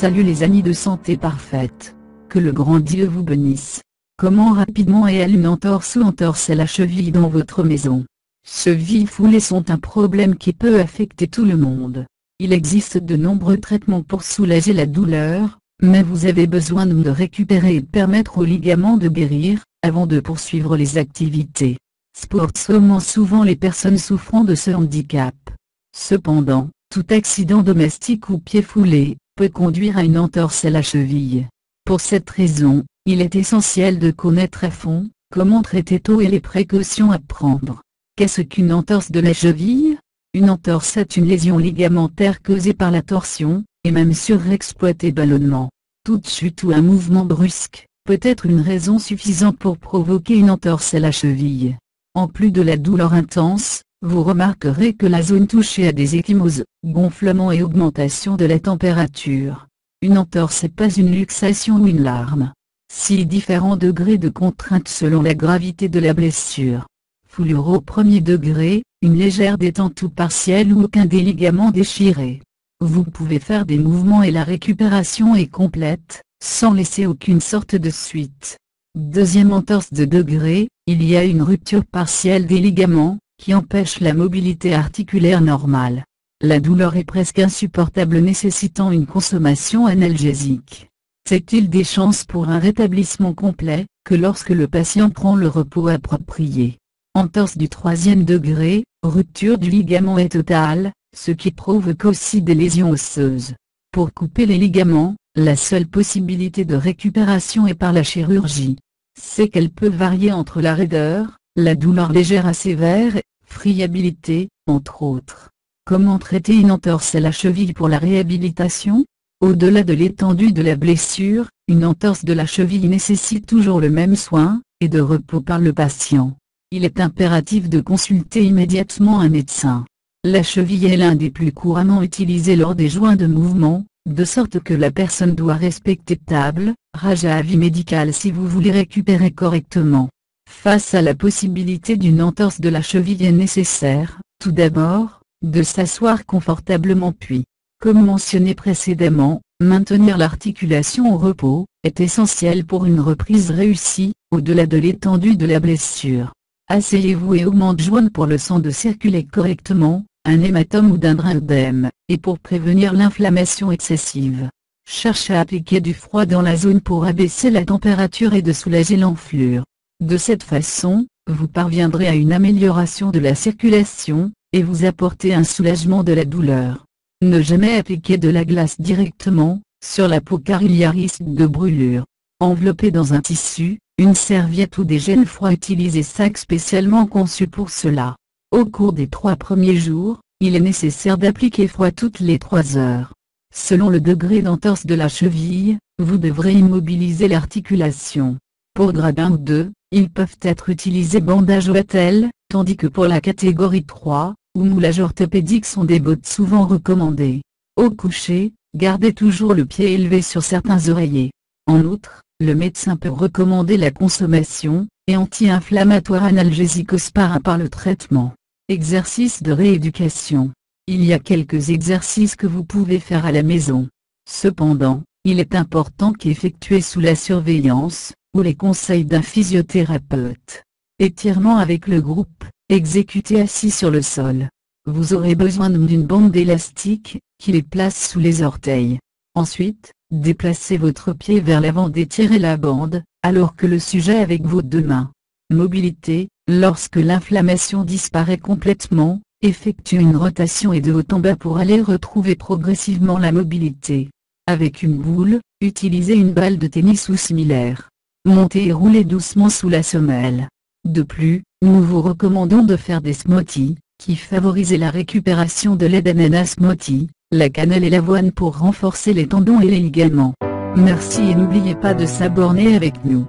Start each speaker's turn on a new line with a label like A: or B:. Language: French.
A: Salut les amis de Santé Parfaite. Que le grand Dieu vous bénisse. Comment rapidement est une entorse ou entorse à la cheville dans votre maison? Chevilles foulées sont un problème qui peut affecter tout le monde. Il existe de nombreux traitements pour soulager la douleur, mais vous avez besoin de récupérer et de permettre aux ligaments de guérir, avant de poursuivre les activités sportives. Souvent les personnes souffrant de ce handicap. Cependant, tout accident domestique ou pied foulé peut conduire à une entorse à la cheville. Pour cette raison, il est essentiel de connaître à fond comment traiter tôt et les précautions à prendre. Qu'est-ce qu'une entorse de la cheville? Une entorse est une lésion ligamentaire causée par la torsion, et même surexploité ballonnement. Toute chute ou un mouvement brusque peut être une raison suffisante pour provoquer une entorse à la cheville. En plus de la douleur intense, vous remarquerez que la zone touchée a des ecchymoses, gonflements et augmentation de la température. Une entorse n'est pas une luxation ou une larme. 6 différents degrés de contrainte selon la gravité de la blessure. Foulure au premier degré, une légère détente ou partielle ou aucun des ligaments déchirés. Vous pouvez faire des mouvements et la récupération est complète, sans laisser aucune sorte de suite. Deuxième entorse de degré, il y a une rupture partielle des ligaments, qui empêche la mobilité articulaire normale. La douleur est presque insupportable nécessitant une consommation analgésique. C'est-il des chances pour un rétablissement complet, que lorsque le patient prend le repos approprié? Entorse du troisième degré, rupture du ligament est totale, ce qui provoque aussi des lésions osseuses. Pour couper les ligaments, la seule possibilité de récupération est par la chirurgie. C'est qu'elle peut varier entre la raideur, la douleur légère à sévère, friabilité, entre autres. Comment traiter une entorse à la cheville pour la réhabilitation? Au-delà de l'étendue de la blessure, une entorse de la cheville nécessite toujours le même soin, et de repos par le patient. Il est impératif de consulter immédiatement un médecin. La cheville est l'un des plus couramment utilisés lors des joints de mouvement, de sorte que la personne doit respecter table, rage à avis médical si vous voulez récupérer correctement. Face à la possibilité d'une entorse de la cheville, il est nécessaire, tout d'abord, de s'asseoir confortablement puis, comme mentionné précédemment, maintenir l'articulation au repos, est essentiel pour une reprise réussie, au-delà de l'étendue de la blessure. Asseyez-vous et augmente joint pour le sang de circuler correctement, un hématome ou d'un drain d'œdème, et pour prévenir l'inflammation excessive. Cherchez à appliquer du froid dans la zone pour abaisser la température et de soulager l'enflure. De cette façon, vous parviendrez à une amélioration de la circulation, et vous apporter un soulagement de la douleur. Ne jamais appliquer de la glace directement sur la peau car il y a risque de brûlure. Enveloppez dans un tissu, une serviette ou des gels froids, utilisez sac spécialement conçu pour cela. Au cours des 3 premiers jours, il est nécessaire d'appliquer froid toutes les 3 heures. Selon le degré d'entorse de la cheville, vous devrez immobiliser l'articulation. Pour grade 1 ou 2, ils peuvent être utilisés bandage ou attelle, tandis que pour la catégorie 3, ou moulage orthopédique sont des bottes souvent recommandées. Au coucher, gardez toujours le pied élevé sur certains oreillers. En outre, le médecin peut recommander la consommation, et anti-inflammatoire analgésique par le traitement. Exercice de rééducation. Il y a quelques exercices que vous pouvez faire à la maison. Cependant, il est important qu'effectués sous la surveillance, ou les conseils d'un physiothérapeute. Étirement avec le groupe, exécuté assis sur le sol. Vous aurez besoin d'une bande élastique, qui les place sous les orteils. Ensuite, déplacez votre pied vers l'avant, d'étirer la bande, alors que le sujet avec vos 2 mains. Mobilité, lorsque l'inflammation disparaît complètement, effectuez une rotation et de haut en bas pour aller retrouver progressivement la mobilité. Avec une boule, utilisez une balle de tennis ou similaire. Montez et roulez doucement sous la semelle. De plus, nous vous recommandons de faire des smoothies, qui favorisent la récupération de l'aide ananas smoothie, la cannelle et l'avoine pour renforcer les tendons et les ligaments. Merci et n'oubliez pas de s'abonner avec nous.